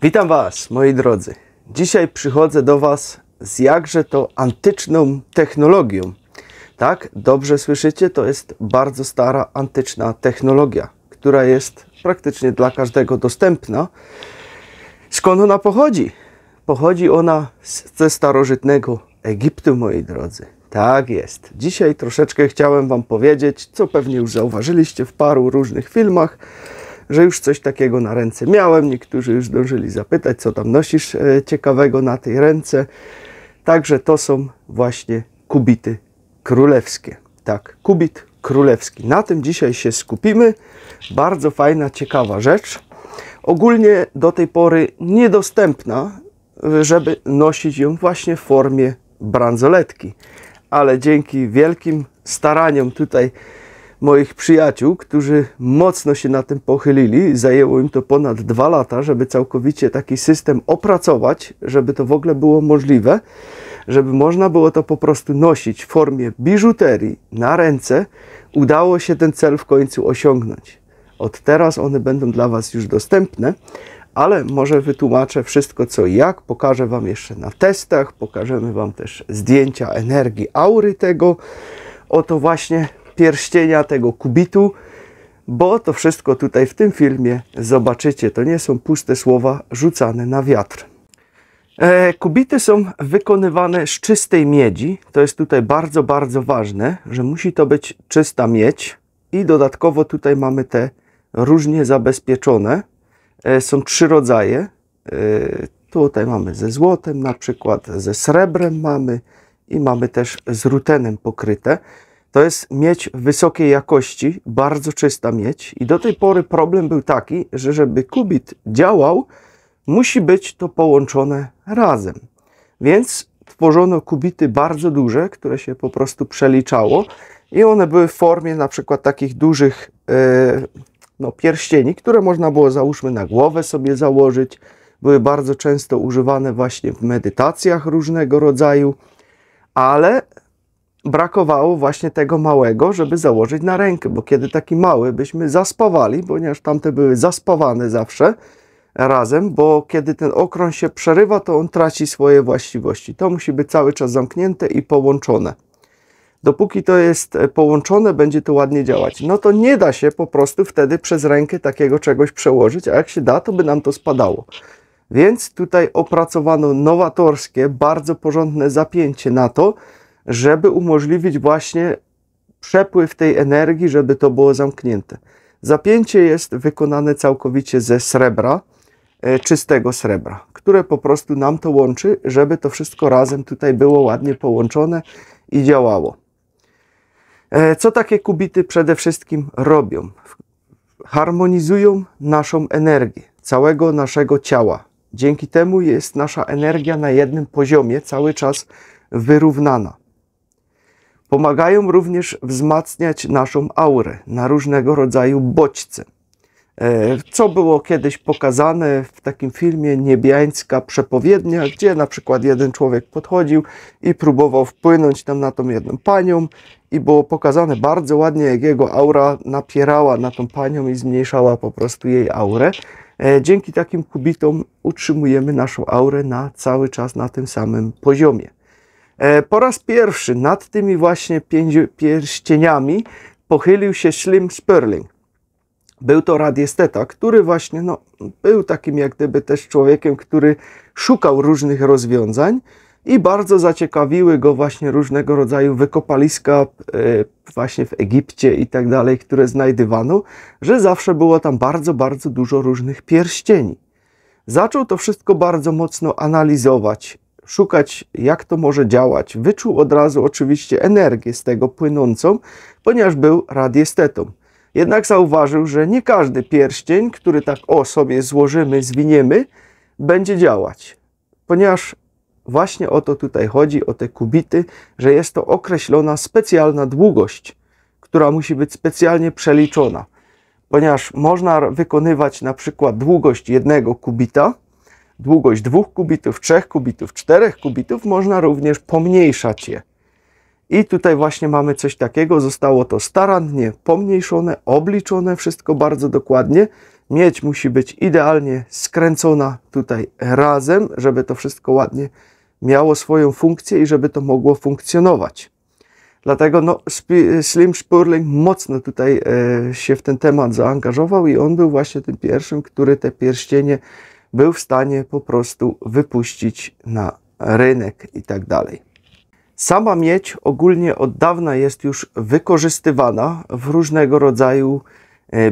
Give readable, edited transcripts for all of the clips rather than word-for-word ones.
Witam Was, moi drodzy. Dzisiaj przychodzę do Was z jakże to antyczną technologią. Tak, dobrze słyszycie, to jest bardzo stara, antyczna technologia, która jest praktycznie dla każdego dostępna. Skąd ona pochodzi? Pochodzi ona ze starożytnego Egiptu, moi drodzy. Tak jest. Dzisiaj troszeczkę chciałem Wam powiedzieć, co pewnie już zauważyliście w paru różnych filmach, że już coś takiego na ręce miałem. Niektórzy już zdążyli zapytać, co tam nosisz ciekawego na tej ręce. Także to są właśnie kubity królewskie. Tak, kubit królewski. Na tym dzisiaj się skupimy. Bardzo fajna, ciekawa rzecz. Ogólnie do tej pory niedostępna, żeby nosić ją właśnie w formie bransoletki. Ale dzięki wielkim staraniom tutaj moich przyjaciół, którzy mocno się na tym pochylili, zajęło im to ponad 2 lata, żeby całkowicie taki system opracować, żeby to w ogóle było możliwe, żeby można było to po prostu nosić w formie biżuterii na ręce, udało się ten cel w końcu osiągnąć. Od teraz one będą dla Was już dostępne, ale może wytłumaczę wszystko co i jak, pokażę Wam jeszcze na testach, pokażemy Wam też zdjęcia energii aury tego, oto właśnie pierścienia, tego kubitu, bo to wszystko tutaj w tym filmie zobaczycie. To nie są puste słowa rzucane na wiatr. Kubity są wykonywane z czystej miedzi. To jest tutaj bardzo, bardzo ważne, że musi to być czysta miedź i dodatkowo tutaj mamy te różnie zabezpieczone. Są 3 rodzaje. Tutaj mamy ze złotem, na przykład ze srebrem mamy i mamy też z rutenem pokryte. To jest miedź wysokiej jakości, bardzo czysta miedź i do tej pory problem był taki, że żeby kubit działał, musi być to połączone razem. Więc tworzono kubity bardzo duże, które się po prostu przeliczało i one były w formie na przykład takich dużych pierścieni, które można było załóżmy na głowę sobie założyć. Były bardzo często używane właśnie w medytacjach różnego rodzaju, ale brakowało właśnie tego małego, żeby założyć na rękę, bo kiedy taki mały byśmy zaspawali, ponieważ tamte były zaspawane zawsze razem, bo kiedy ten okrąg się przerywa, to on traci swoje właściwości. To musi być cały czas zamknięte i połączone. Dopóki to jest połączone, będzie to ładnie działać. No to nie da się po prostu wtedy przez rękę takiego czegoś przełożyć, a jak się da, to by nam to spadało. Więc tutaj opracowano nowatorskie, bardzo porządne zapięcie na to, żeby umożliwić właśnie przepływ tej energii, żeby to było zamknięte. Zapięcie jest wykonane całkowicie ze srebra, czystego srebra, które po prostu nam to łączy, żeby to wszystko razem tutaj było ładnie połączone i działało. Co takie kubity przede wszystkim robią? Harmonizują naszą energię, całego naszego ciała. Dzięki temu jest nasza energia na jednym poziomie, cały czas wyrównana. Pomagają również wzmacniać naszą aurę na różnego rodzaju bodźce. Co było kiedyś pokazane w takim filmie Niebiańska przepowiednia, gdzie na przykład jeden człowiek podchodził i próbował wpłynąć tam na tą jedną panią i było pokazane bardzo ładnie, jak jego aura napierała na tą panią i zmniejszała po prostu jej aurę. Dzięki takim kubitom utrzymujemy naszą aurę na cały czas na tym samym poziomie. Po raz pierwszy nad tymi właśnie 5 pierścieniami pochylił się Slim Sperling. Był to radiesteta, który właśnie był takim jak gdyby też człowiekiem, który szukał różnych rozwiązań i bardzo zaciekawiły go właśnie różnego rodzaju wykopaliska właśnie w Egipcie i tak dalej, które znajdywano, że zawsze było tam bardzo, bardzo dużo różnych pierścieni. Zaczął to wszystko bardzo mocno analizować, szukać jak to może działać. Wyczuł od razu oczywiście energię z tego płynącą, ponieważ był radiestetą. Jednak zauważył, że nie każdy pierścień, który tak sobie złożymy, zwiniemy, będzie działać. Ponieważ właśnie o to tutaj chodzi, o te kubity, że jest to określona specjalna długość, która musi być specjalnie przeliczona. Ponieważ można wykonywać na przykład długość jednego kubita, długość 2 kubitów, 3 kubitów, 4 kubitów, można również pomniejszać je. I tutaj właśnie mamy coś takiego, zostało to starannie pomniejszone, obliczone, wszystko bardzo dokładnie Miedź musi być idealnie skręcona tutaj razem, żeby to wszystko ładnie miało swoją funkcję i żeby to mogło funkcjonować. Dlatego no, Slim Spurling mocno tutaj się w ten temat zaangażował i on był właśnie tym pierwszym, który te pierścienie był w stanie po prostu wypuścić na rynek i tak dalej. Sama miedź ogólnie od dawna jest już wykorzystywana w różnego rodzaju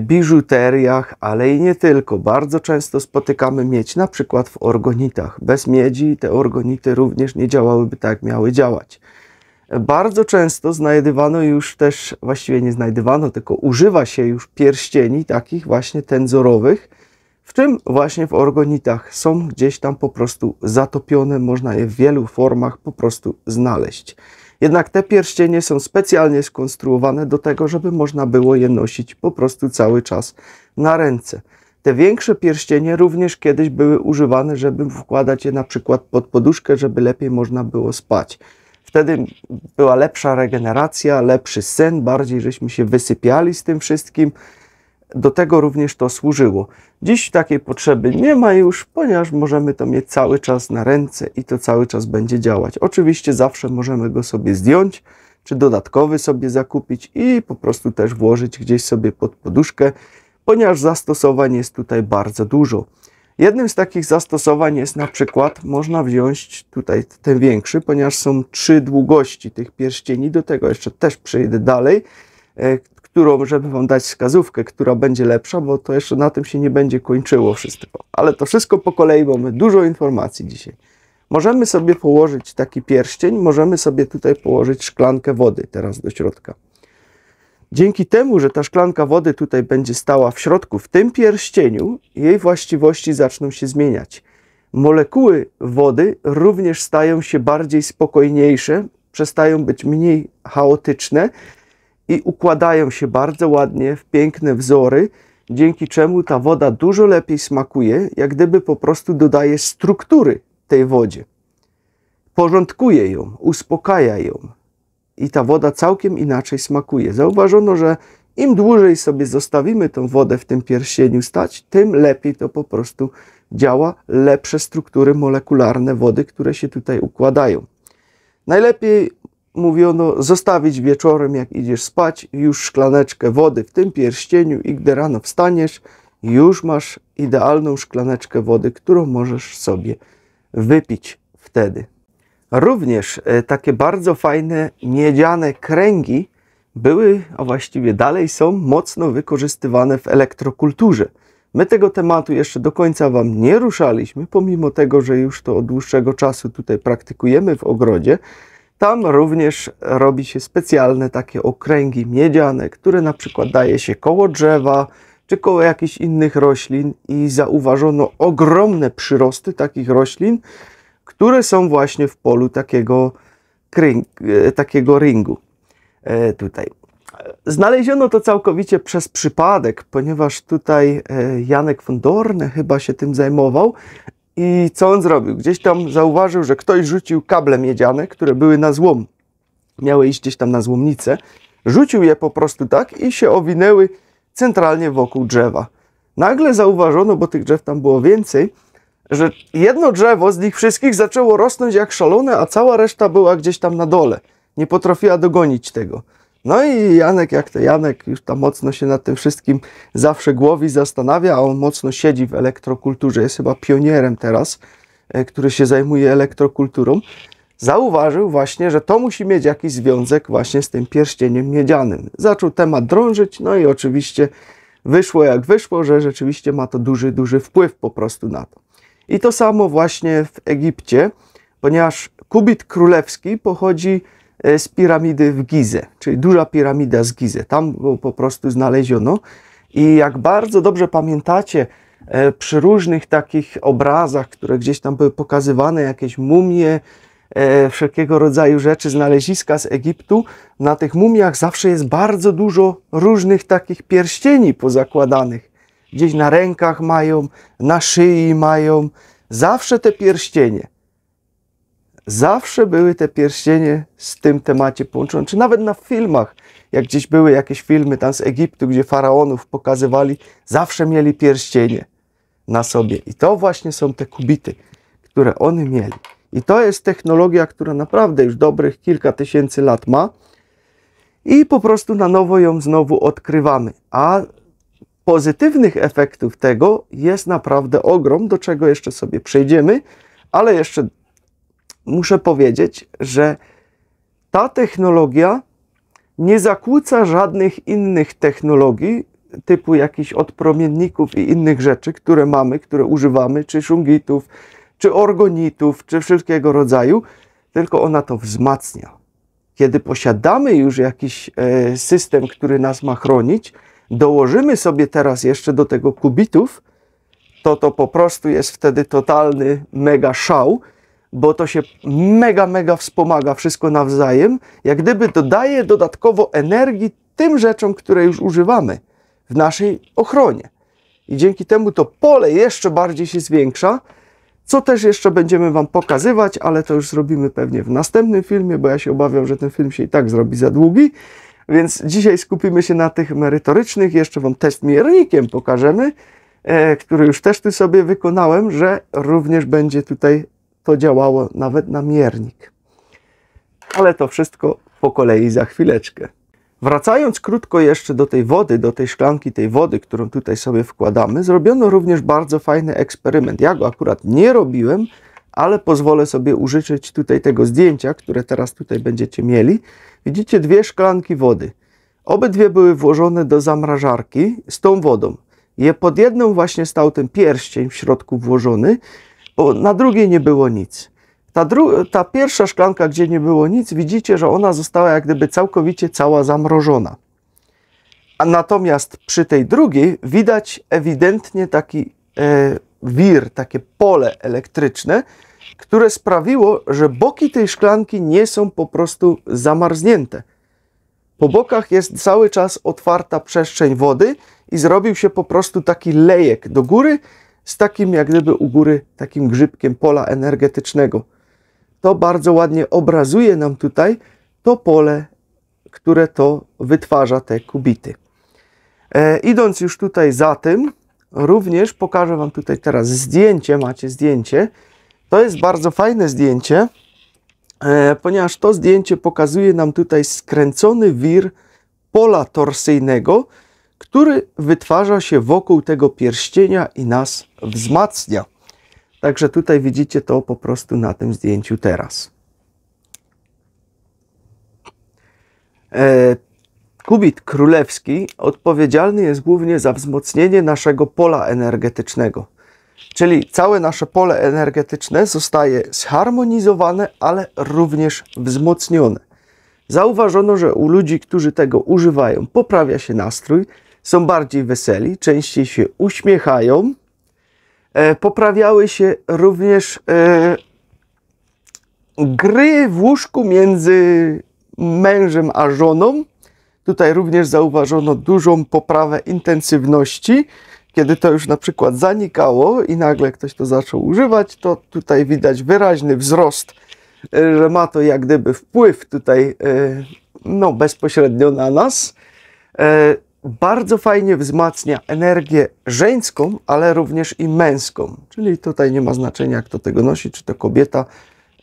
biżuteriach, ale i nie tylko. Bardzo często spotykamy miedź na przykład w orgonitach. Bez miedzi te orgonity również nie działałyby tak, jak miały działać. Bardzo często znajdywano już też, właściwie nie znajdywano, tylko używa się już pierścieni takich właśnie tenzorowych, w czym właśnie w orgonitach są gdzieś tam po prostu zatopione, można je w wielu formach po prostu znaleźć. Jednak te pierścienie są specjalnie skonstruowane do tego, żeby można było je nosić po prostu cały czas na ręce. Te większe pierścienie również kiedyś były używane, żeby wkładać je na przykład pod poduszkę, żeby lepiej można było spać. Wtedy była lepsza regeneracja, lepszy sen, bardziej żeśmy się wysypiali z tym wszystkim. Do tego również to służyło. Dziś takiej potrzeby nie ma już, ponieważ możemy to mieć cały czas na ręce i to cały czas będzie działać. Oczywiście zawsze możemy go sobie zdjąć, czy dodatkowy sobie zakupić i po prostu też włożyć gdzieś sobie pod poduszkę, ponieważ zastosowań jest tutaj bardzo dużo. Jednym z takich zastosowań jest na przykład, można wziąć tutaj ten większy, ponieważ są 3 długości tych pierścieni, do tego jeszcze też przejdę dalej, którą, żeby wam dać wskazówkę, która będzie lepsza, bo to jeszcze na tym się nie będzie kończyło wszystko. Ale to wszystko po kolei, bo mamy dużo informacji dzisiaj. Możemy sobie położyć taki pierścień, możemy sobie tutaj położyć szklankę wody teraz do środka. Dzięki temu, że ta szklanka wody tutaj będzie stała w środku, w tym pierścieniu, jej właściwości zaczną się zmieniać. Molekuły wody również stają się bardziej spokojniejsze, przestają być mniej chaotyczne i układają się bardzo ładnie w piękne wzory, dzięki czemu ta woda dużo lepiej smakuje, jak gdyby po prostu dodaje struktury tej wodzie. Porządkuje ją, uspokaja ją. I ta woda całkiem inaczej smakuje. Zauważono, że im dłużej sobie zostawimy tą wodę w tym pierścieniu stać, tym lepiej to po prostu działa, lepsze struktury molekularne wody, które się tutaj układają. Najlepiej, mówiono, zostawić wieczorem, jak idziesz spać, już szklaneczkę wody w tym pierścieniu i gdy rano wstaniesz, już masz idealną szklaneczkę wody, którą możesz sobie wypić wtedy. Również takie bardzo fajne miedziane kręgi były, a właściwie dalej są, mocno wykorzystywane w elektrokulturze. My tego tematu jeszcze do końca wam nie ruszaliśmy, pomimo tego, że już to od dłuższego czasu tutaj praktykujemy w ogrodzie. Tam również robi się specjalne takie okręgi miedziane, które na przykład daje się koło drzewa, czy koło jakichś innych roślin i zauważono ogromne przyrosty takich roślin, które są właśnie w polu takiego ringu tutaj. Znaleziono to całkowicie przez przypadek, ponieważ tutaj Janek von Dorne chyba się tym zajmował i co on zrobił? Gdzieś tam zauważył, że ktoś rzucił kable miedziane, które były na złom, miały iść gdzieś tam na złomnicę, rzucił je po prostu tak i się owinęły centralnie wokół drzewa. Nagle zauważono, bo tych drzew tam było więcej, że jedno drzewo z nich wszystkich zaczęło rosnąć jak szalone, a cała reszta była gdzieś tam na dole. Nie potrafiła dogonić tego. No i Janek, jak to Janek, już tam mocno się nad tym wszystkim zawsze głowi, zastanawia, a on mocno siedzi w elektrokulturze, jest chyba pionierem teraz, który się zajmuje elektrokulturą. Zauważył właśnie, że to musi mieć jakiś związek właśnie z tym pierścieniem miedzianym. Zaczął temat drążyć, no i oczywiście wyszło jak wyszło, że rzeczywiście ma to duży wpływ po prostu na to. I to samo właśnie w Egipcie, ponieważ kubit królewski pochodzi z piramidy w Gizę, czyli duża piramida z Gizy. Tam go po prostu znaleziono i jak bardzo dobrze pamiętacie, przy różnych takich obrazach, które gdzieś tam były pokazywane, jakieś mumie, wszelkiego rodzaju rzeczy, znaleziska z Egiptu, na tych mumiach zawsze jest bardzo dużo różnych takich pierścieni pozakładanych. Gdzieś na rękach mają, na szyi mają. Zawsze te pierścienie. Zawsze były te pierścienie z tym temacie połączone. Czy nawet na filmach, jak gdzieś były jakieś filmy tam z Egiptu, gdzie faraonów pokazywali, zawsze mieli pierścienie na sobie. I to właśnie są te kubity, które oni mieli. I to jest technologia, która naprawdę już dobrych kilka tysięcy lat ma i po prostu na nowo ją znowu odkrywamy. A pozytywnych efektów tego jest naprawdę ogrom, do czego jeszcze sobie przejdziemy, ale jeszcze muszę powiedzieć, że ta technologia nie zakłóca żadnych innych technologii, typu jakichś odpromienników i innych rzeczy, które mamy, które używamy, czy szungitów, czy orgonitów, czy wszelkiego rodzaju, tylko ona to wzmacnia. Kiedy posiadamy już jakiś system, który nas ma chronić, dołożymy sobie teraz jeszcze do tego kubitów, to po prostu jest wtedy totalny mega szał, bo to się mega wspomaga wszystko nawzajem, jak gdyby dodaje dodatkowo energii tym rzeczom, które już używamy w naszej ochronie. I dzięki temu to pole jeszcze bardziej się zwiększa, co też jeszcze będziemy Wam pokazywać, ale to już zrobimy pewnie w następnym filmie, bo ja się obawiam, że ten film się i tak zrobi za długi. Więc dzisiaj skupimy się na tych merytorycznych. Jeszcze Wam test miernikiem pokażemy, który już też tu sobie wykonałem, że również będzie tutaj to działało nawet na miernik. Ale to wszystko po kolei za chwileczkę. Wracając krótko jeszcze do tej wody, do tej szklanki tej wody, którą tutaj sobie wkładamy, zrobiono również bardzo fajny eksperyment. Ja go akurat nie robiłem, ale pozwolę sobie użyczyć tutaj tego zdjęcia, które teraz tutaj będziecie mieli. Widzicie dwie szklanki wody. Obydwie były włożone do zamrażarki z tą wodą. Pod jedną właśnie stał ten pierścień w środku włożony, bo na drugiej nie było nic. Ta pierwsza szklanka, gdzie nie było nic, widzicie, że ona została jak gdyby całkowicie cała zamrożona. A natomiast przy tej drugiej widać ewidentnie taki wir, takie pole elektryczne, które sprawiło, że boki tej szklanki nie są po prostu zamarznięte. Po bokach jest cały czas otwarta przestrzeń wody i zrobił się po prostu taki lejek do góry z takim jak gdyby u góry takim grzybkiem pola energetycznego. To bardzo ładnie obrazuje nam tutaj to pole, które to wytwarza te kubity. Idąc już tutaj za tym, również pokażę Wam tutaj teraz zdjęcie, macie zdjęcie. To jest bardzo fajne zdjęcie, ponieważ to zdjęcie pokazuje nam tutaj skręcony wir pola torsyjnego, który wytwarza się wokół tego pierścienia i nas wzmacnia. Także tutaj widzicie to po prostu na tym zdjęciu teraz. Kubit królewski odpowiedzialny jest głównie za wzmocnienie naszego pola energetycznego. Czyli całe nasze pole energetyczne zostaje zharmonizowane, ale również wzmocnione. Zauważono, że u ludzi, którzy tego używają, poprawia się nastrój, są bardziej weseli, częściej się uśmiechają. Poprawiały się również gry w łóżku między mężem a żoną. Tutaj również zauważono dużą poprawę intensywności. Kiedy to już na przykład zanikało i nagle ktoś to zaczął używać, to tutaj widać wyraźny wzrost, że ma to jak gdyby wpływ tutaj no, bezpośrednio na nas. Bardzo fajnie wzmacnia energię żeńską, ale również i męską. Czyli tutaj nie ma znaczenia, kto tego nosi, czy to kobieta,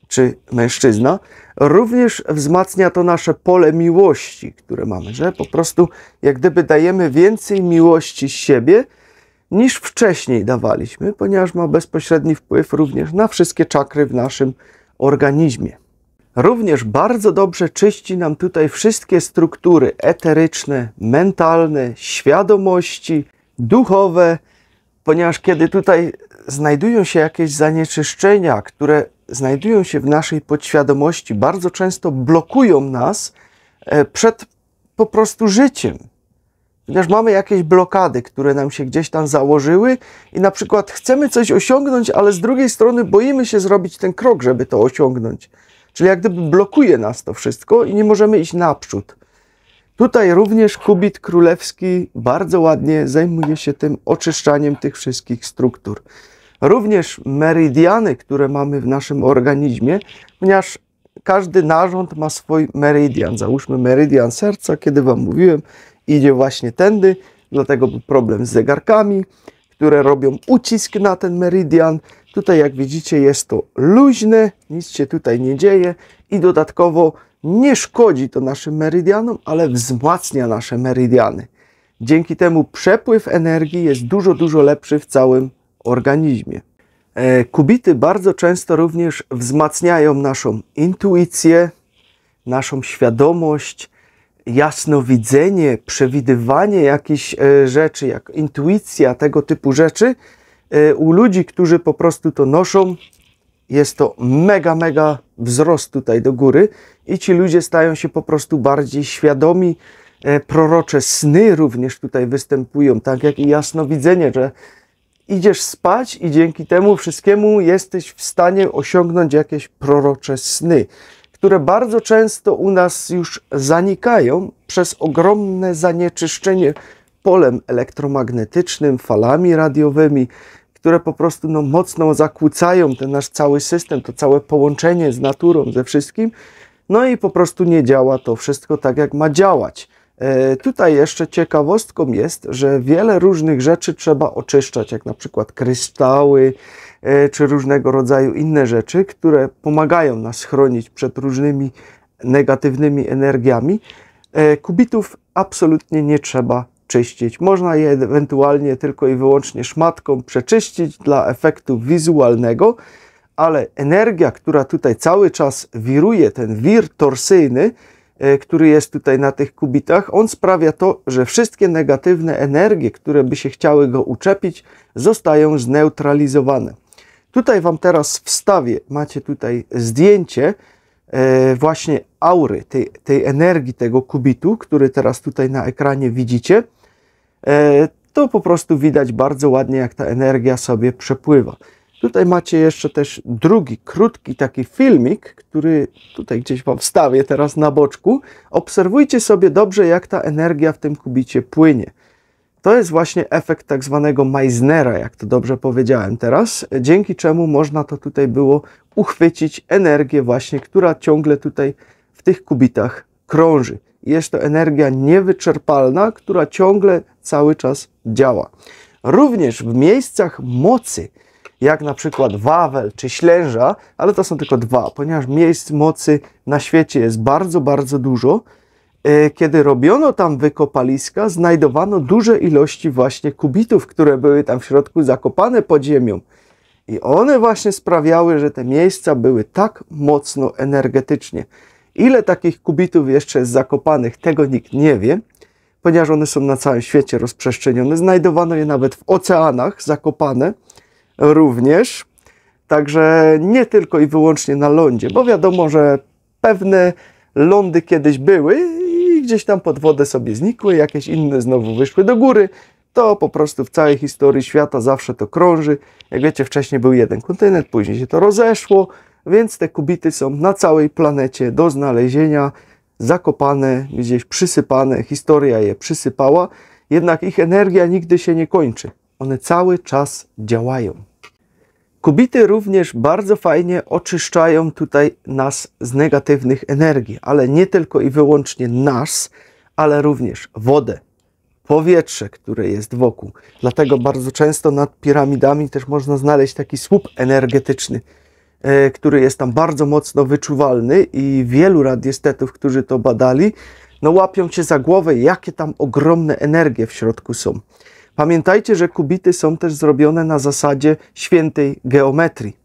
czy mężczyzna. Również wzmacnia to nasze pole miłości, które mamy, że po prostu jak gdyby dajemy więcej miłości z siebie, niż wcześniej dawaliśmy, ponieważ ma bezpośredni wpływ również na wszystkie czakry w naszym organizmie. Również bardzo dobrze czyści nam tutaj wszystkie struktury eteryczne, mentalne, świadomości, duchowe, ponieważ kiedy tutaj znajdują się jakieś zanieczyszczenia, które znajdują się w naszej podświadomości, bardzo często blokują nas przed po prostu życiem. Ponieważ mamy jakieś blokady, które nam się gdzieś tam założyły i na przykład chcemy coś osiągnąć, ale z drugiej strony boimy się zrobić ten krok, żeby to osiągnąć. Czyli jak gdyby blokuje nas to wszystko i nie możemy iść naprzód. Tutaj również kubit królewski bardzo ładnie zajmuje się tym oczyszczaniem tych wszystkich struktur. Również meridiany, które mamy w naszym organizmie, ponieważ każdy narząd ma swój meridian. Załóżmy meridian serca, kiedy Wam mówiłem, idzie właśnie tędy, dlatego był problem z zegarkami, które robią ucisk na ten meridian. Tutaj jak widzicie jest to luźne, nic się tutaj nie dzieje i dodatkowo nie szkodzi to naszym meridianom, ale wzmacnia nasze meridiany. Dzięki temu przepływ energii jest dużo lepszy w całym organizmie. Kubity bardzo często również wzmacniają naszą intuicję, naszą świadomość, jasnowidzenie, przewidywanie jakichś rzeczy, jak intuicja, tego typu rzeczy. U ludzi, którzy po prostu to noszą, jest to mega wzrost tutaj do góry i ci ludzie stają się po prostu bardziej świadomi. Prorocze sny również tutaj występują, tak jak i jasnowidzenie, że idziesz spać i dzięki temu wszystkiemu jesteś w stanie osiągnąć jakieś prorocze sny, które bardzo często u nas już zanikają przez ogromne zanieczyszczenie polem elektromagnetycznym, falami radiowymi, które po prostu mocno zakłócają ten nasz cały system, to całe połączenie z naturą, ze wszystkim. No i po prostu nie działa to wszystko tak, jak ma działać. Tutaj jeszcze ciekawostką jest, że wiele różnych rzeczy trzeba oczyszczać, jak na przykład kryształy, czy różnego rodzaju inne rzeczy, które pomagają nas chronić przed różnymi negatywnymi energiami. Kubitów absolutnie nie trzeba czyścić. Można je ewentualnie tylko i wyłącznie szmatką przeczyścić dla efektu wizualnego, ale energia, która tutaj cały czas wiruje, ten wir torsyjny, który jest tutaj na tych kubitach, on sprawia to, że wszystkie negatywne energie, które by się chciały go uczepić, zostają zneutralizowane. Tutaj Wam teraz wstawię, macie tutaj zdjęcie właśnie aury, tej energii tego kubitu, który teraz tutaj na ekranie widzicie. To po prostu widać bardzo ładnie, jak ta energia sobie przepływa. Tutaj macie jeszcze też drugi, krótki taki filmik, który tutaj gdzieś Wam wstawię teraz na boczku. Obserwujcie sobie dobrze, jak ta energia w tym kubicie płynie. To jest właśnie efekt tak zwanego Meissnera, jak to dobrze powiedziałem teraz, dzięki czemu można to tutaj było uchwycić energię właśnie, która ciągle tutaj w tych kubitach krąży. Jest to energia niewyczerpalna, która ciągle cały czas działa. Również w miejscach mocy, jak na przykład Wawel czy Ślęża, ale to są tylko dwa, ponieważ miejsc mocy na świecie jest bardzo dużo. Kiedy robiono tam wykopaliska, znajdowano duże ilości właśnie kubitów, które były tam w środku zakopane pod ziemią. I one właśnie sprawiały, że te miejsca były tak mocno energetycznie. Ile takich kubitów jeszcze jest zakopanych, tego nikt nie wie, ponieważ one są na całym świecie rozprzestrzenione. Znajdowano je nawet w oceanach zakopane również. Także nie tylko i wyłącznie na lądzie, bo wiadomo, że pewne lądy kiedyś były i gdzieś tam pod wodę sobie znikły, jakieś inne znowu wyszły do góry. To po prostu w całej historii świata zawsze to krąży. Jak wiecie, wcześniej był jeden kontynent, później się to rozeszło, więc te kubity są na całej planecie do znalezienia, zakopane, gdzieś przysypane, historia je przysypała, jednak ich energia nigdy się nie kończy. One cały czas działają. Kubity również bardzo fajnie oczyszczają tutaj nas z negatywnych energii, ale nie tylko i wyłącznie nas, ale również wodę, powietrze, które jest wokół. Dlatego bardzo często nad piramidami też można znaleźć taki słup energetyczny, który jest tam bardzo mocno wyczuwalny i wielu radiestetów, którzy to badali, no łapią cię za głowę, jakie tam ogromne energie w środku są. Pamiętajcie, że kubity są też zrobione na zasadzie świętej geometrii.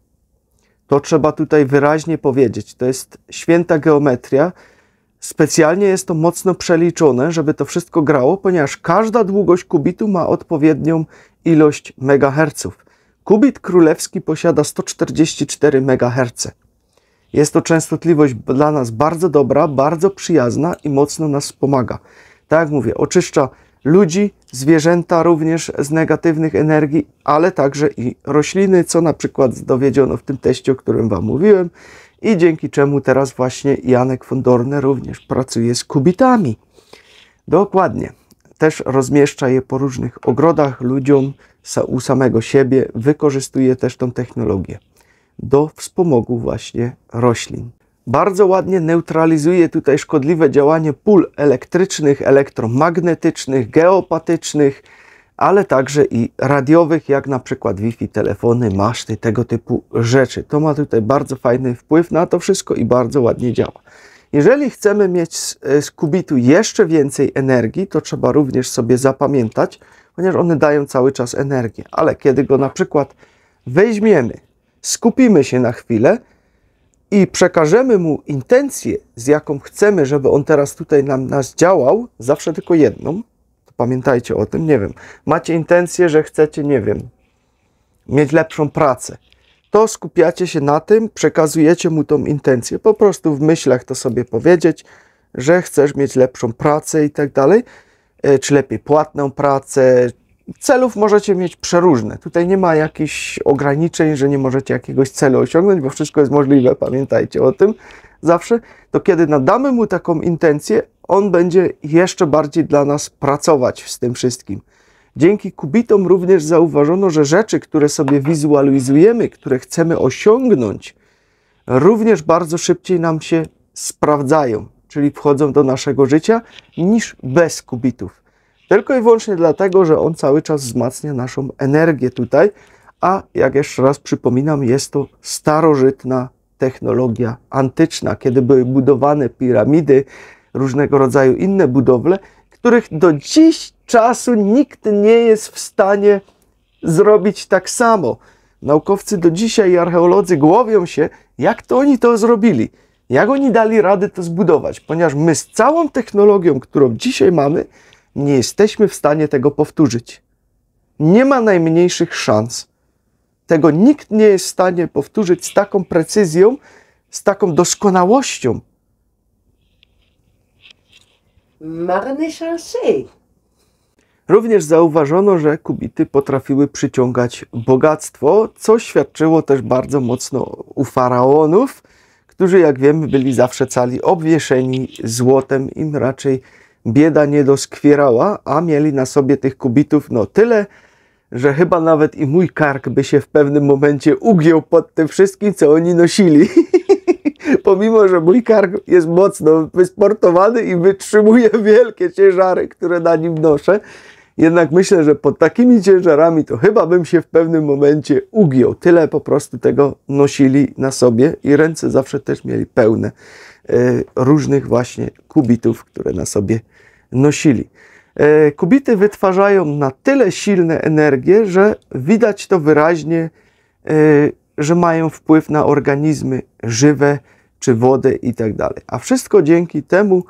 To trzeba tutaj wyraźnie powiedzieć. To jest święta geometria. Specjalnie jest to mocno przeliczone, żeby to wszystko grało, ponieważ każda długość kubitu ma odpowiednią ilość megaherców. Kubit królewski posiada 144 MHz. Jest to częstotliwość dla nas bardzo dobra, bardzo przyjazna i mocno nas wspomaga. Tak jak mówię, oczyszcza ludzi, zwierzęta również z negatywnych energii, ale także i rośliny, co na przykład dowiedziono w tym teście, o którym Wam mówiłem i dzięki czemu teraz właśnie Janek von Dorne również pracuje z kubitami. Dokładnie. Też rozmieszcza je po różnych ogrodach ludziom, u samego siebie, wykorzystuje też tą technologię do wspomogu właśnie roślin. Bardzo ładnie neutralizuje tutaj szkodliwe działanie pól elektrycznych, elektromagnetycznych, geopatycznych, ale także i radiowych, jak na przykład Wi-Fi, telefony, maszty, tego typu rzeczy. To ma tutaj bardzo fajny wpływ na to wszystko i bardzo ładnie działa. Jeżeli chcemy mieć z kubitu jeszcze więcej energii, to trzeba również sobie zapamiętać, ponieważ one dają cały czas energię, ale kiedy go na przykład weźmiemy, skupimy się na chwilę i przekażemy mu intencję, z jaką chcemy, żeby on teraz tutaj nas działał, zawsze tylko jedną, to pamiętajcie o tym, nie wiem, macie intencję, że chcecie, nie wiem, mieć lepszą pracę, to skupiacie się na tym, przekazujecie mu tą intencję, po prostu w myślach to sobie powiedzieć, że chcesz mieć lepszą pracę i tak dalej, czy lepiej płatną pracę. Celów możecie mieć przeróżne. Tutaj nie ma jakichś ograniczeń, że nie możecie jakiegoś celu osiągnąć, bo wszystko jest możliwe, pamiętajcie o tym zawsze. To kiedy nadamy mu taką intencję, on będzie jeszcze bardziej dla nas pracować z tym wszystkim. Dzięki kubitom również zauważono, że rzeczy, które sobie wizualizujemy, które chcemy osiągnąć, również bardzo szybciej nam się sprawdzają, czyli wchodzą do naszego życia, niż bez kubitów. Tylko i wyłącznie dlatego, że on cały czas wzmacnia naszą energię tutaj, a jak jeszcze raz przypominam, jest to starożytna technologia antyczna, kiedy były budowane piramidy, różnego rodzaju inne budowle, których do dziś czasu nikt nie jest w stanie zrobić tak samo. Naukowcy do dzisiaj i archeolodzy głowią się, jak to oni to zrobili, jak oni dali radę to zbudować, ponieważ my z całą technologią, którą dzisiaj mamy, nie jesteśmy w stanie tego powtórzyć. Nie ma najmniejszych szans. Tego nikt nie jest w stanie powtórzyć z taką precyzją, z taką doskonałością. Marne szanse. Również zauważono, że kubity potrafiły przyciągać bogactwo, co świadczyło też bardzo mocno u faraonów, którzy, jak wiemy, byli zawsze cali obwieszeni złotem, im raczej bieda nie doskwierała, a mieli na sobie tych kubitów no tyle, że chyba nawet i mój kark by się w pewnym momencie ugiął pod tym wszystkim, co oni nosili. Pomimo, że mój kark jest mocno wysportowany i wytrzymuje wielkie ciężary, które na nim noszę, jednak myślę, że pod takimi ciężarami to chyba bym się w pewnym momencie ugiął. Tyle po prostu tego nosili na sobie i ręce zawsze też mieli pełne różnych właśnie kubitów, które na sobie nosili. Kubity wytwarzają na tyle silne energie, że widać to wyraźnie, że mają wpływ na organizmy żywe czy wodę i tak dalej. A wszystko dzięki temu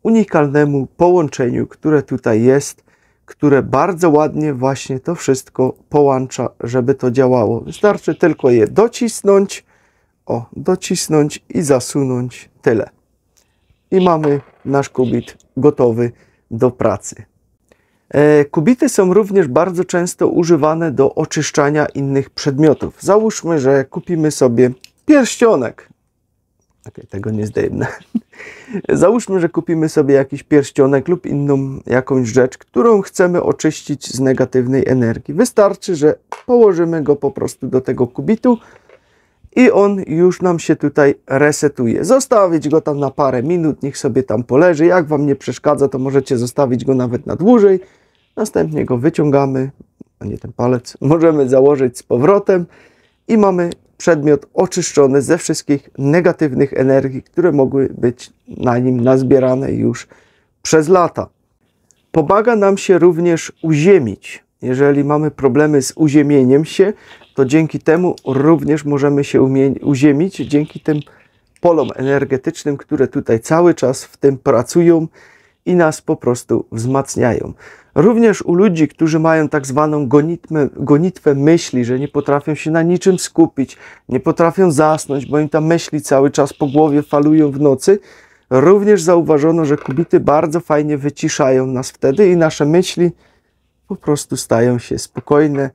unikalnemu połączeniu, które tutaj jest, które bardzo ładnie właśnie to wszystko połącza, żeby to działało. Wystarczy tylko je docisnąć, docisnąć i zasunąć, tyle. I mamy nasz kubit gotowy do pracy. Kubity są również bardzo często używane do oczyszczania innych przedmiotów. Załóżmy, że kupimy sobie pierścionek. Okej, tego nie zdejmę. Załóżmy, że kupimy sobie jakiś pierścionek lub inną jakąś rzecz, którą chcemy oczyścić z negatywnej energii. Wystarczy, że położymy go po prostu do tego kubitu i on już nam się tutaj resetuje. Zostawić go tam na parę minut, niech sobie tam poleży. Jak Wam nie przeszkadza, to możecie zostawić go nawet na dłużej. Następnie go wyciągamy, a nie ten palec, możemy założyć z powrotem i mamy przedmiot oczyszczony ze wszystkich negatywnych energii, które mogły być na nim nazbierane już przez lata. Pomaga nam się również uziemić. Jeżeli mamy problemy z uziemieniem się, to dzięki temu również możemy się uziemić, dzięki tym polom energetycznym, które tutaj cały czas w tym pracują i nas po prostu wzmacniają. Również u ludzi, którzy mają tak zwaną gonitwę myśli, że nie potrafią się na niczym skupić, nie potrafią zasnąć, bo im tam myśli cały czas po głowie falują w nocy, również zauważono, że kubity bardzo fajnie wyciszają nas wtedy i nasze myśli po prostu stają się spokojne,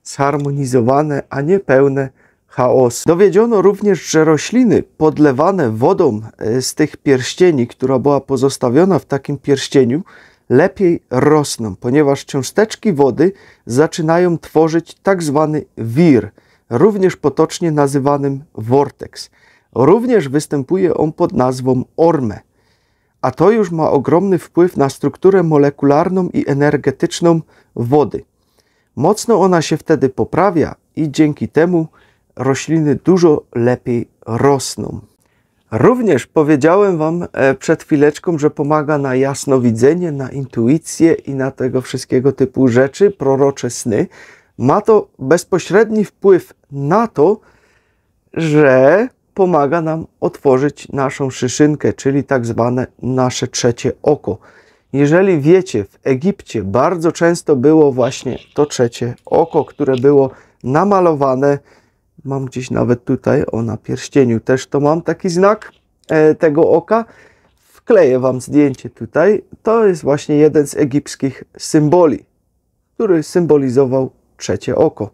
zharmonizowane, a nie pełne chaosu. Dowiedziono również, że rośliny podlewane wodą z tych pierścieni, która była pozostawiona w takim pierścieniu, lepiej rosną, ponieważ cząsteczki wody zaczynają tworzyć tak zwany wir, również potocznie nazywanym vortex. Również występuje on pod nazwą orme, a to już ma ogromny wpływ na strukturę molekularną i energetyczną wody. Mocno ona się wtedy poprawia i dzięki temu rośliny dużo lepiej rosną. Również powiedziałem Wam przed chwileczką, że pomaga na jasnowidzenie, na intuicję i na tego wszystkiego typu rzeczy, prorocze sny. Ma to bezpośredni wpływ na to, że pomaga nam otworzyć naszą szyszynkę, czyli tak zwane nasze trzecie oko. Jeżeli wiecie, w Egipcie bardzo często było właśnie to trzecie oko, które było namalowane. Mam gdzieś nawet tutaj, na pierścieniu też to mam taki znak tego oka. Wkleję Wam zdjęcie tutaj. To jest właśnie jeden z egipskich symboli, który symbolizował trzecie oko.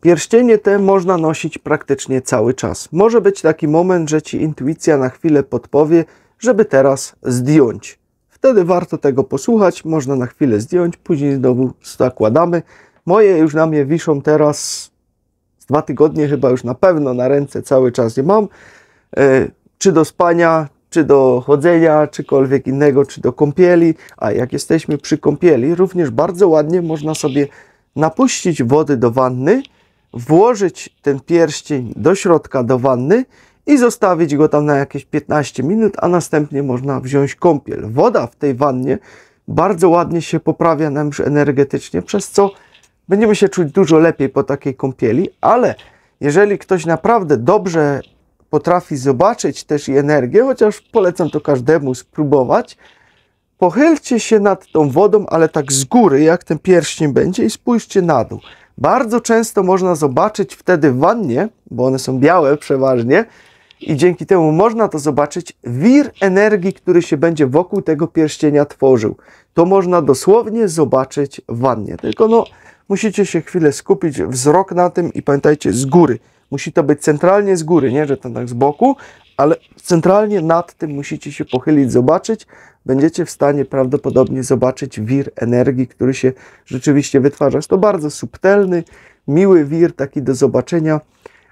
Pierścienie te można nosić praktycznie cały czas. Może być taki moment, że Ci intuicja na chwilę podpowie, żeby teraz zdjąć. Wtedy warto tego posłuchać, można na chwilę zdjąć, później znowu zakładamy. Moje już na mnie wiszą teraz z 2 tygodnie, chyba już na pewno na ręce cały czas je mam. Czy do spania, czy do chodzenia, czykolwiek innego, czy do kąpieli. A jak jesteśmy przy kąpieli, również bardzo ładnie można sobie napuścić wody do wanny, włożyć ten pierścień do środka do wanny i zostawić go tam na jakieś 15 minut, a następnie można wziąć kąpiel. Woda w tej wannie bardzo ładnie się poprawia nam już energetycznie, przez co będziemy się czuć dużo lepiej po takiej kąpieli, ale jeżeli ktoś naprawdę dobrze potrafi zobaczyć też i energię, chociaż polecam to każdemu spróbować, pochylcie się nad tą wodą, ale tak z góry, jak ten pierścień będzie, i spójrzcie na dół. Bardzo często można zobaczyć wtedy w wannie, bo one są białe przeważnie, i dzięki temu można to zobaczyć, wir energii, który się będzie wokół tego pierścienia tworzył. To można dosłownie zobaczyć w wannie. Tylko musicie się chwilę skupić wzrok na tym i pamiętajcie, z góry. Musi to być centralnie z góry, nie że to tak z boku, ale centralnie nad tym musicie się pochylić, zobaczyć. Będziecie w stanie prawdopodobnie zobaczyć wir energii, który się rzeczywiście wytwarza. Jest to bardzo subtelny, miły wir, taki do zobaczenia,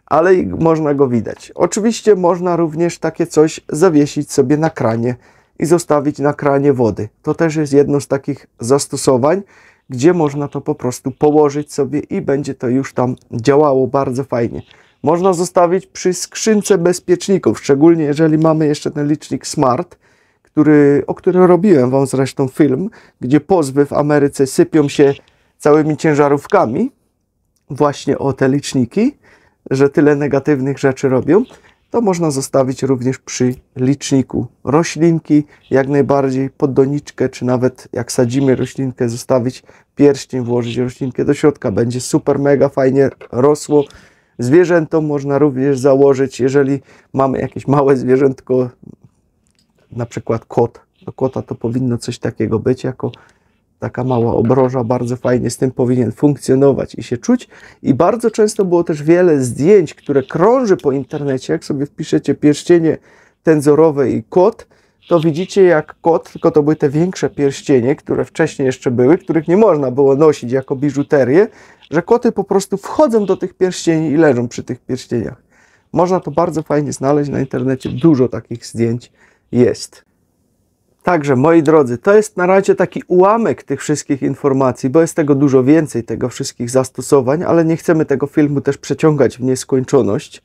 ale można go widać. Oczywiście można również takie coś zawiesić sobie na kranie i zostawić na kranie wody. To też jest jedno z takich zastosowań, gdzie można to po prostu położyć sobie i będzie to już tam działało bardzo fajnie. Można zostawić przy skrzynce bezpieczników, szczególnie jeżeli mamy jeszcze ten licznik Smart, o którym robiłem Wam zresztą film, gdzie pozwy w Ameryce sypią się całymi ciężarówkami właśnie o te liczniki, że tyle negatywnych rzeczy robią, to można zostawić również przy liczniku roślinki, jak najbardziej pod doniczkę, czy nawet jak sadzimy roślinkę, zostawić pierścień, włożyć roślinkę do środka, będzie super, mega fajnie rosło. Zwierzętom można również założyć, jeżeli mamy jakieś małe zwierzętko, na przykład kot. Do kota to powinno coś takiego być, jako taka mała obroża, bardzo fajnie z tym powinien funkcjonować i się czuć. I bardzo często było też wiele zdjęć, które krąży po internecie. Jak sobie wpiszecie pierścienie tenzorowe i kot, to widzicie jak kot, tylko to były te większe pierścienie, które wcześniej jeszcze były, których nie można było nosić jako biżuterię, że koty po prostu wchodzą do tych pierścieni i leżą przy tych pierścieniach. Można to bardzo fajnie znaleźć na internecie, dużo takich zdjęć jest. Także, moi drodzy, to jest na razie taki ułamek tych wszystkich informacji, bo jest tego dużo więcej, tego wszystkich zastosowań, ale nie chcemy tego filmu też przeciągać w nieskończoność.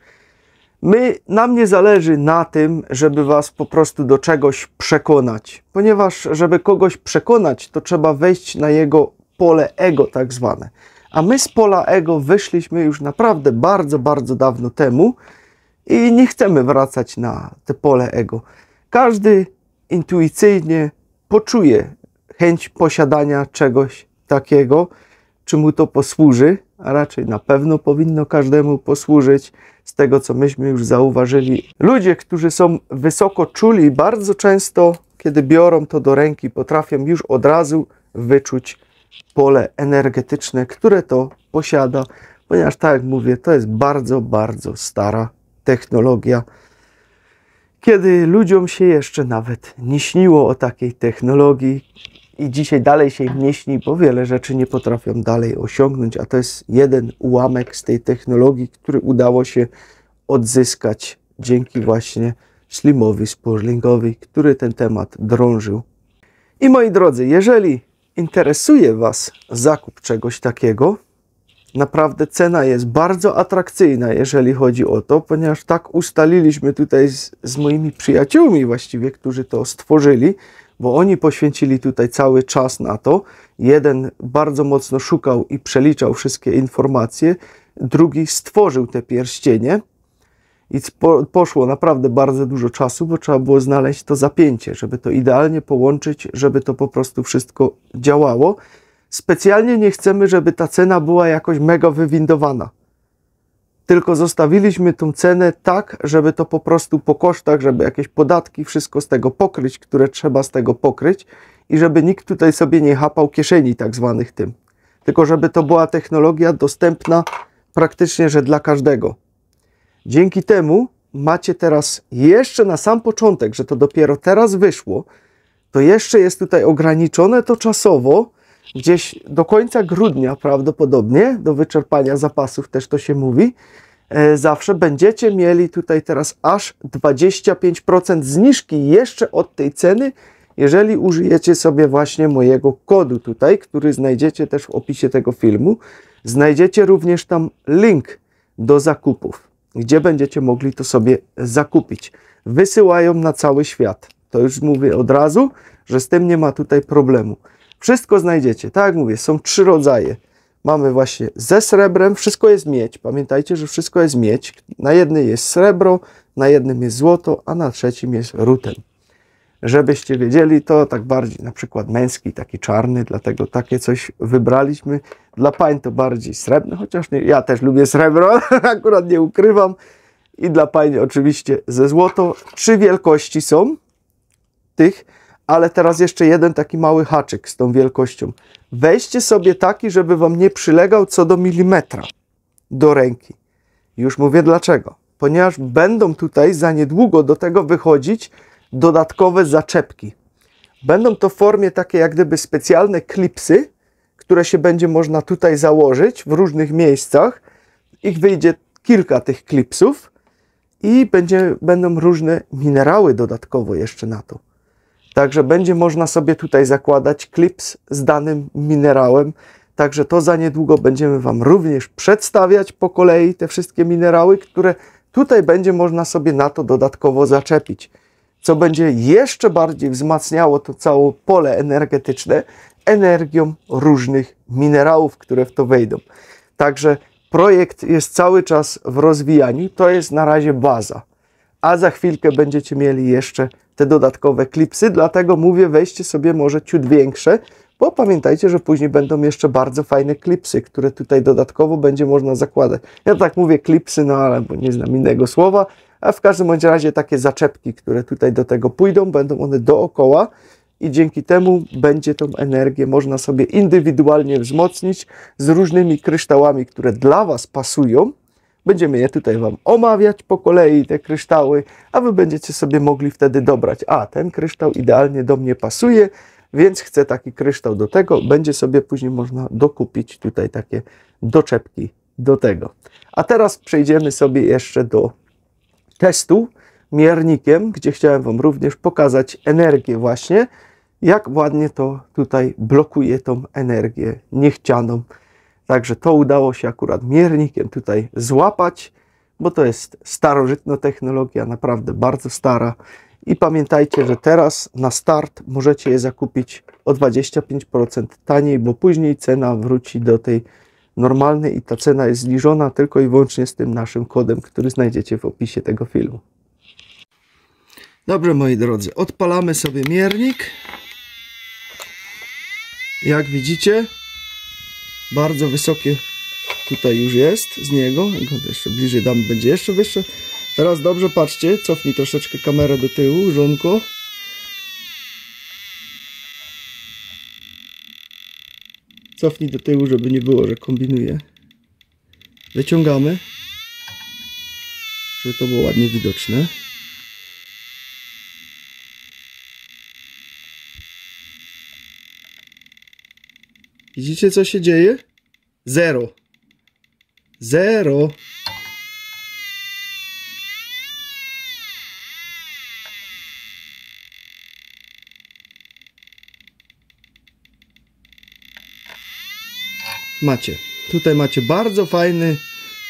Nam nie zależy na tym, żeby Was po prostu do czegoś przekonać, ponieważ żeby kogoś przekonać, to trzeba wejść na jego pole ego tak zwane. A my z pola ego wyszliśmy już naprawdę bardzo, bardzo dawno temu i nie chcemy wracać na te pole ego. Każdy intuicyjnie poczuje chęć posiadania czegoś takiego, czy mu to posłuży, a raczej na pewno powinno każdemu posłużyć, z tego co myśmy już zauważyli. Ludzie, którzy są wysoko czuli, bardzo często, kiedy biorą to do ręki, potrafią już od razu wyczuć pole energetyczne, które to posiada, ponieważ tak jak mówię, to jest bardzo, bardzo stara technologia. Kiedy ludziom się jeszcze nawet nie śniło o takiej technologii, i dzisiaj dalej się im nie śni, bo wiele rzeczy nie potrafią dalej osiągnąć, a to jest jeden ułamek z tej technologii, który udało się odzyskać dzięki właśnie Slimowi Sperlingowi, który ten temat drążył. I moi drodzy, jeżeli interesuje Was zakup czegoś takiego, naprawdę cena jest bardzo atrakcyjna, jeżeli chodzi o to, ponieważ tak ustaliliśmy tutaj z moimi przyjaciółmi właściwie, którzy to stworzyli, bo oni poświęcili tutaj cały czas na to. Jeden bardzo mocno szukał i przeliczał wszystkie informacje, drugi stworzył te pierścienie i poszło naprawdę bardzo dużo czasu, bo trzeba było znaleźć to zapięcie, żeby to idealnie połączyć, żeby to po prostu wszystko działało. Specjalnie nie chcemy, żeby ta cena była jakoś mega wywindowana. Tylko zostawiliśmy tą cenę tak, żeby to po prostu po kosztach, żeby jakieś podatki, wszystko z tego pokryć, które trzeba z tego pokryć i żeby nikt tutaj sobie nie chapał kieszeni tak zwanych tym. Tylko żeby to była technologia dostępna praktycznie, że dla każdego. Dzięki temu macie teraz jeszcze na sam początek, że to dopiero teraz wyszło, to jeszcze jest tutaj ograniczone to czasowo, gdzieś do końca grudnia prawdopodobnie, do wyczerpania zapasów też to się mówi, zawsze będziecie mieli tutaj teraz aż 25% zniżki jeszcze od tej ceny, jeżeli użyjecie sobie właśnie mojego kodu tutaj, który znajdziecie też w opisie tego filmu. Znajdziecie również tam link do zakupów, gdzie będziecie mogli to sobie zakupić. Wysyłają na cały świat. To już mówię od razu, że z tym nie ma tutaj problemu. Wszystko znajdziecie. Tak jak mówię, są 3 rodzaje. Mamy właśnie ze srebrem, wszystko jest miedź. Pamiętajcie, że wszystko jest miedź. Na jednym jest srebro, na jednym jest złoto, a na trzecim jest rutem. Żebyście wiedzieli, to tak bardziej na przykład męski, taki czarny, dlatego takie coś wybraliśmy. Dla pań to bardziej srebrne, chociaż nie, ja też lubię srebro, akurat nie ukrywam. I dla pań oczywiście ze złoto. 3 wielkości są tych, ale teraz jeszcze jeden taki mały haczyk z tą wielkością. Weźcie sobie taki, żeby Wam nie przylegał co do milimetra do ręki. Już mówię dlaczego. Ponieważ będą tutaj za niedługo do tego wychodzić dodatkowe zaczepki. Będą to w formie takie jak gdyby specjalne klipsy, które się będzie można tutaj założyć w różnych miejscach. Ich wyjdzie kilka tych klipsów i będą różne minerały dodatkowo jeszcze na to. Także będzie można sobie tutaj zakładać klips z danym minerałem. Także to za niedługo będziemy Wam również przedstawiać po kolei te wszystkie minerały, które tutaj będzie można sobie na to dodatkowo zaczepić. Co będzie jeszcze bardziej wzmacniało to całe pole energetyczne energią różnych minerałów, które w to wejdą. Także projekt jest cały czas w rozwijaniu. To jest na razie baza. A za chwilkę będziecie mieli jeszcze te dodatkowe klipsy, dlatego mówię, weźcie sobie może ciut większe, bo pamiętajcie, że później będą jeszcze bardzo fajne klipsy, które tutaj dodatkowo będzie można zakładać. Ja tak mówię klipsy, no ale bo nie znam innego słowa, a w każdym bądź razie takie zaczepki, które tutaj do tego pójdą, będą one dookoła i dzięki temu będzie tą energię można sobie indywidualnie wzmocnić z różnymi kryształami, które dla Was pasują. Będziemy je tutaj Wam omawiać po kolei, te kryształy, a Wy będziecie sobie mogli wtedy dobrać. A, ten kryształ idealnie do mnie pasuje, więc chcę taki kryształ do tego. Będzie sobie później można dokupić tutaj takie doczepki do tego. A teraz przejdziemy sobie jeszcze do testu miernikiem, gdzie chciałem Wam również pokazać energię właśnie, jak ładnie to tutaj blokuje tą energię niechcianą. Także to udało się akurat miernikiem tutaj złapać, bo to jest starożytna technologia, naprawdę bardzo stara. I pamiętajcie, że teraz na start możecie je zakupić o 25% taniej, bo później cena wróci do tej normalnej i ta cena jest zniżona tylko i wyłącznie z tym naszym kodem, który znajdziecie w opisie tego filmu. Dobrze, moi drodzy, odpalamy sobie miernik. Jak widzicie, bardzo wysokie tutaj już jest z niego. Jeszcze bliżej dam, będzie jeszcze wyższe. Teraz dobrze patrzcie, cofnij troszeczkę kamerę do tyłu, żonko. Cofnij do tyłu, żeby nie było, że kombinuję. Wyciągamy, żeby to było ładnie widoczne. Widzicie, co się dzieje? 0. 0. Macie. Tutaj macie bardzo fajny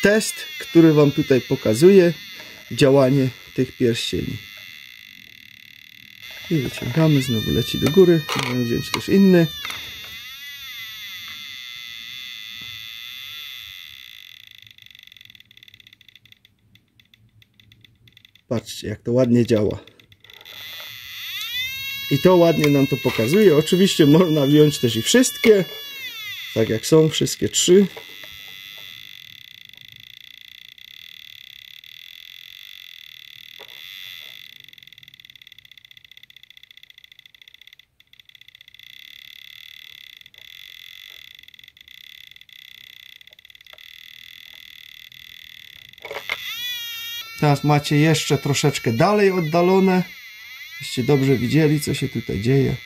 test, który wam tutaj pokazuje działanie tych pierścieni. I wyciągamy, znowu leci do góry. Możemy wziąć też inny. Patrzcie, jak to ładnie działa. I to ładnie nam to pokazuje. Oczywiście można wziąć też i wszystkie. Tak jak są, wszystkie 3. Teraz macie jeszcze troszeczkę dalej oddalone. Żeście dobrze widzieli, co się tutaj dzieje.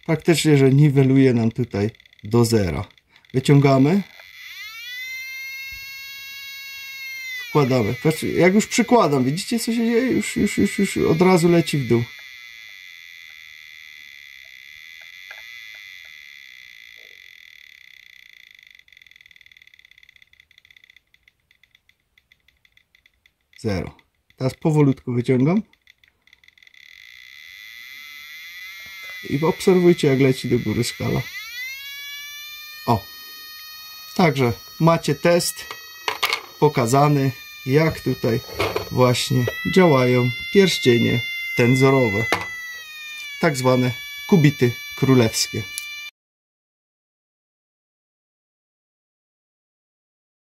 Praktycznie, że niweluje nam tutaj do 0. Wyciągamy. Wkładamy. Patrzcie, jak już przykładam, widzicie, co się dzieje? Już od razu leci w dół. Zero. Teraz powolutku wyciągam. I obserwujcie, jak leci do góry skala. O. Także macie test pokazany, jak tutaj właśnie działają pierścienie tenzorowe. Tak zwane kubity królewskie.